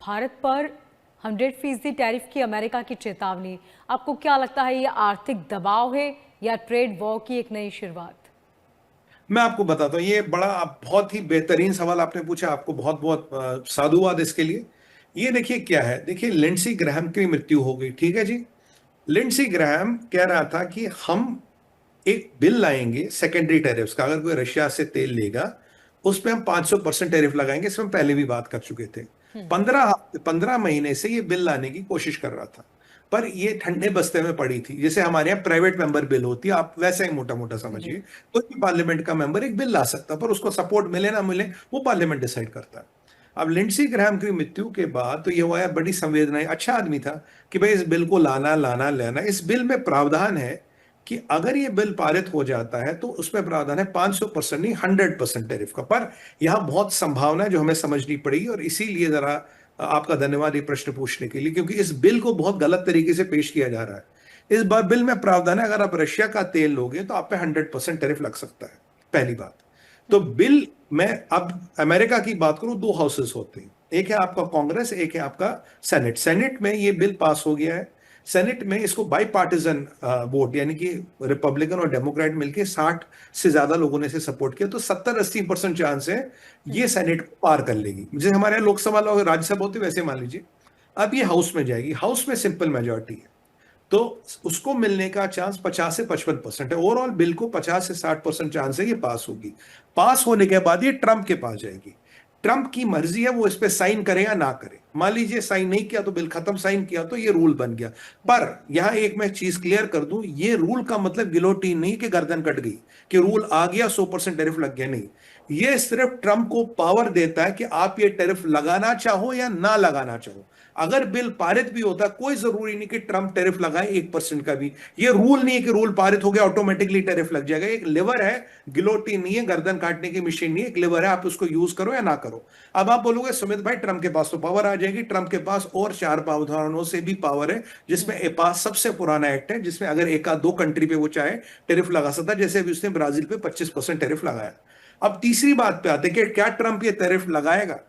भारत पर 100% टैरिफ की अमेरिका की चेतावनी, आपको क्या लगता है ये आर्थिक दबाव है या ट्रेड वॉर की एक नई शुरुआत? मैं आपको बताता हूँ, ये बड़ा बहुत ही बेहतरीन सवाल आपने पूछा। आपको बहुत बहुत साधुवाद इसके लिए। ये देखिए क्या है, देखिए लिंडसी ग्राहम की मृत्यु हो गई, ठीक है जी। लिंडसी ग्राहम कह रहा था कि हम एक बिल लाएंगे सेकेंडरी टैरिफ्स का, अगर कोई रशिया से तेल लेगा उस पर हम 500% टैरिफ लगाएंगे। इसमें हम पहले भी बात कर चुके थे। 15 महीने से ये बिल लाने की कोशिश कर रहा था, पर ये ठंडे बस्ते में पड़ी थी। जैसे हमारे यहाँ प्राइवेट मेंबर बिल होती है, आप वैसे ही मोटा मोटा जी। समझिए। कोई भी पार्लियामेंट का मेंबर एक बिल ला सकता है, पर उसको सपोर्ट मिले ना मिले वो पार्लियामेंट डिसाइड करता है। अब लिंडसी ग्राहम की मृत्यु के बाद तो ये हुआ है, बड़ी संवेदनाएं, अच्छा आदमी था कि भाई इस बिल को लाना लाना लेना। इस बिल में प्रावधान है कि अगर ये बिल पारित हो जाता है तो उसमें प्रावधान है 500% नहीं 100% टैरिफ का। पर यहां बहुत संभावना है जो हमें समझनी पड़ेगी, और इसीलिए जरा आपका धन्यवाद ये प्रश्न पूछने के लिए, क्योंकि इस बिल को बहुत गलत तरीके से पेश किया जा रहा है। इस बार बिल में प्रावधान है अगर आप रशिया का तेल लोगे तो आप पे 100% टैरिफ लग सकता है, पहली बात। तो बिल में अब अमेरिका की बात करूं, दो हाउसेस होते हैं, एक है आपका कांग्रेस, एक है आपका सेनेट। सेनेट में ये बिल पास हो गया है। सेनेट में इसको बाई पार्टीजन वोट, यानी कि रिपब्लिकन और डेमोक्रेट मिलकर 60 से ज्यादा लोगों ने इसे सपोर्ट किया, तो 70-80% चांस है ये सेनेट को पार कर लेगी। जैसे हमारे यहाँ लोकसभा और राज्यसभा होती है वैसे मान लीजिए। अब ये हाउस में जाएगी, हाउस में सिंपल मेजोरिटी है, तो उसको मिलने का चांस 50 से 55% है। ओवरऑल बिल को 50 से 60% चांस है ये पास होगी। पास होने के बाद ये ट्रंप के पास जाएगी। ट्रंप की मर्जी है वो इस पे साइन करे या ना करे। मान लीजिए साइन नहीं किया तो बिल खत्म, साइन किया तो ये रूल बन गया। पर यहां एक मैं चीज क्लियर कर दूं, ये रूल का मतलब गिलोटीन नहीं कि गर्दन कट गई, कि रूल आ गया 100% टैरिफ लग गया, नहीं। ये सिर्फ ट्रंप को पावर देता है कि आप ये टैरिफ लगाना चाहो या ना लगाना चाहो। अगर बिल पारित भी होता, कोई जरूरी नहीं कि ट्रंप टैरिफ लगाए 1% का भी। ये रूल नहीं है कि रूल पारित हो गया ऑटोमेटिकली टैरिफ लग जाएगा। एक लिवर है, गिलोटीन नहीं है, गर्दन काटने की मशीन नहीं है, एक लिवर है, आप उसको यूज करो या ना करो। अब आप बोलोगे सुमित भाई ट्रंप के पास तो पावर आ जाएगी। ट्रंप के पास और 4 प्रावधानों से भी पावर है, जिसमें एपास सबसे पुराना एक्ट है, जिसमें अगर एक आध दो कंट्री पे वो चाहे टैरिफ लगा सकता है, जैसे अभी उसने ब्राजील पे 25% टैरिफ लगाया। अब तीसरी बात पे आते हैं कि क्या ट्रंप ये टैरिफ लगाएगा।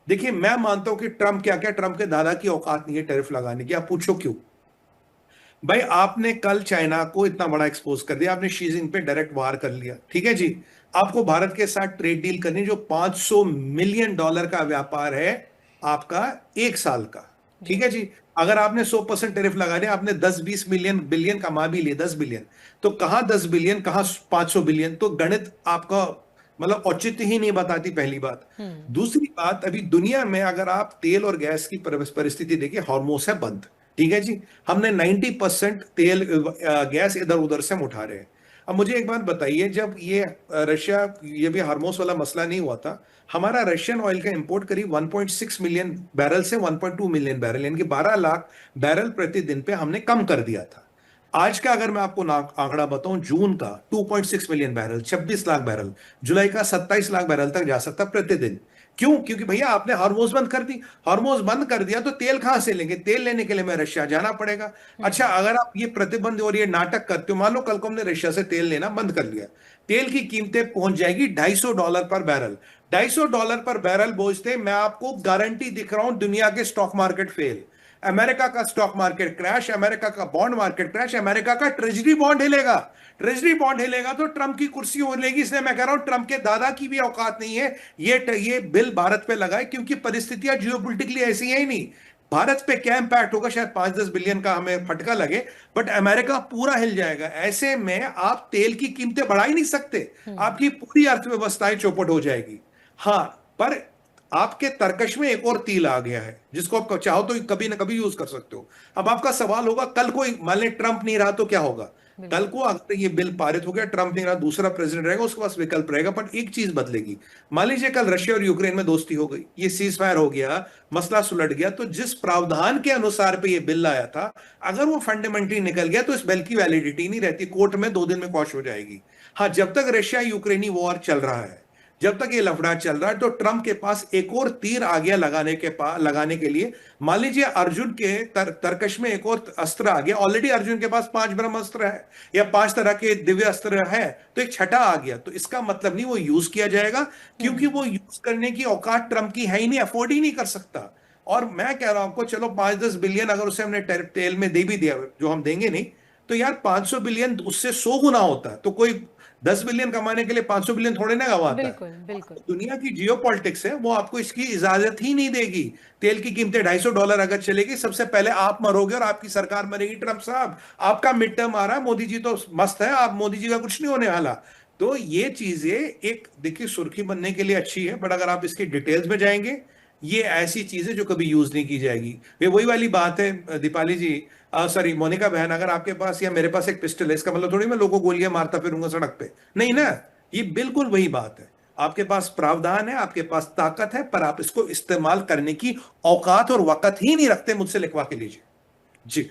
देखिए मैं मानता हूं कि ट्रंप क्या क्या, ट्रंप के दादा की औकात नहीं है टैरिफ लगाने की। आप पूछो क्यों। भाई आपने कल चाइना को इतना बड़ा एक्सपोज कर दिया, आपने शी जिनपिंग पे डायरेक्ट वार कर लिया, ठीक है जी। आपको भारत के साथ ट्रेड डील करनी जो $500 मिलियन का व्यापार है आपका एक साल का, ठीक है जी। अगर आपने 100% टैरिफ लगा दिया, आपने 10-20 मिलियन बिलियन कमा भी लिए, 10 बिलियन, तो कहां 10 बिलियन, कहां 500 बिलियन। तो गणित आपका मतलब औचित्य ही नहीं बताती, पहली बात। दूसरी बात, अभी दुनिया में अगर आप तेल और गैस की परिस्थिति देखिए, हॉर्मोस है बंद, ठीक है जी। हमने 90% तेल गैस इधर उधर से हम उठा रहे हैं। अब मुझे एक बात बताइए, जब ये रशिया, ये भी हार्मोस वाला मसला नहीं हुआ था, हमारा रशियन ऑयल का इंपोर्ट करीब 1.6 मिलियन बैरल से 1.2 मिलियन बैरल, यानी कि 12 लाख बैरल प्रतिदिन पे हमने कम कर दिया था। आज का अगर मैं आपको आंकड़ा बताऊं, जून का 2.6 मिलियन बैरल, 26 लाख बैरल, जुलाई का 27 लाख बैरल तक जा सकता प्रतिदिन। क्यों? क्योंकि भैया आपने हार्मोज बंद कर दी। हार्मोज बंद कर दिया तो तेल कहां से लेंगे? तेल लेने के लिए मैं रशिया जाना पड़ेगा। अच्छा, अगर आप ये प्रतिबंध और ये नाटक करते हो, मान लो कल को हमने रशिया से तेल लेना बंद कर लिया, तेल की कीमतें पहुंच जाएगी $250 पर बैरल। $250 पर बैरल बोझते, मैं आपको गारंटी दिख रहा हूं, दुनिया के स्टॉक मार्केट फेल, अमेरिका का स्टॉक मार्केट क्रैश, अमेरिका का बॉन्ड मार्केट क्रैश, अमेरिका का ट्रेजरी बॉन्ड हिलेगा। ट्रेजरी बॉन्ड हिलेगा तो ट्रंप की कुर्सी हिलेगी। इसलिए मैं कह रहा हूं ट्रंप के दादा की भी औकात नहीं है ये बिल भारत पे लगाए, क्योंकि परिस्थितियां जियोपॉलिटिकली ऐसी है ही नहीं। भारत पे क्या इंपैक्ट होगा, शायद 5-10 बिलियन का हमें फटका लगे, बट अमेरिका पूरा हिल जाएगा। ऐसे में आप तेल की कीमतें बढ़ा ही नहीं सकते, आपकी पूरी अर्थव्यवस्था चौपट हो जाएगी। हाँ, पर आपके तर्कश में एक और तील आ गया है, जिसको आप चाहो तो कभी ना कभी यूज कर सकते हो। अब आपका सवाल होगा, कल को मान लें ट्रंप नहीं रहा तो क्या होगा। कल को अगर ये बिल पारित हो गया, ट्रंप नहीं रहा, दूसरा प्रेसिडेंट रहेगा, उसके पास विकल्प रहेगा, पर एक चीज बदलेगी। मान लीजिए कल रशिया और यूक्रेन में दोस्ती हो गई, ये सीज फायर हो गया, मसला सुलट गया, तो जिस प्रावधान के अनुसार पे ये बिल आया था, अगर वो फंडामेंटली निकल गया तो इस बिल की वैलिडिटी नहीं रहती, कोर्ट में 2 दिन में क्वॉश हो जाएगी। हाँ, जब तक रशिया यूक्रेनी वॉर चल रहा है, जब तक ये लफड़ा चल रहा है, तो ट्रंप के पास एक और तीर आ गया लगाने के लिए। मान लीजिए अर्जुन के तरकश में एक और अस्त्र आ गया। ऑलरेडी अर्जुन के पास 5 ब्रह्मास्त्र है या 5 तरह के दिव्य अस्त्र है, तो एक छठा आ गया। तो इसका मतलब नहीं वो यूज किया जाएगा, क्योंकि वो यूज करने की औकात ट्रंप की है ही नहीं, अफोर्ड ही नहीं कर सकता। और मैं कह रहा हूं आपको, चलो 5-10 बिलियन अगर उसे हमने तेल में दे भी दिया, जो हम देंगे नहीं, तो यार 500 बिलियन उससे 100 गुना होता है। तो कोई 10 बिलियन कमाने के लिए 500 बिलियन थोड़े ना गंवाता है। बिल्कुल बिल्कुल। दुनिया की जियो पॉलिटिक्स है, वो आपको इसकी इजाजत ही नहीं देगी। तेल की कीमतें $250 अगर चलेगी, सबसे पहले आप मरोगे और आपकी सरकार मरेगी। ट्रंप साहब, आपका मिड टर्म आ रहा है, मोदी जी तो मस्त है, आप मोदी जी का कुछ नहीं होने वाला। तो ये चीजें एक देखिए सुर्खी बनने के लिए अच्छी है, बट अगर आप इसकी डिटेल्स में जाएंगे, ये ऐसी चीजें जो कभी यूज नहीं की जाएगी। ये वही वाली बात है दीपाली जी, सॉरी मोनिका बहन, अगर आपके पास या मेरे पास एक पिस्टल है, इसका मतलब थोड़ी मैं लोगों को गोलियां मारता फिरूंगा सड़क पे, नहीं ना। ये बिल्कुल वही बात है। आपके पास प्रावधान है, आपके पास ताकत है, पर आप इसको इस्तेमाल करने की औकात और वक़्त ही नहीं रखते। मुझसे लिखवा के लीजिए जी।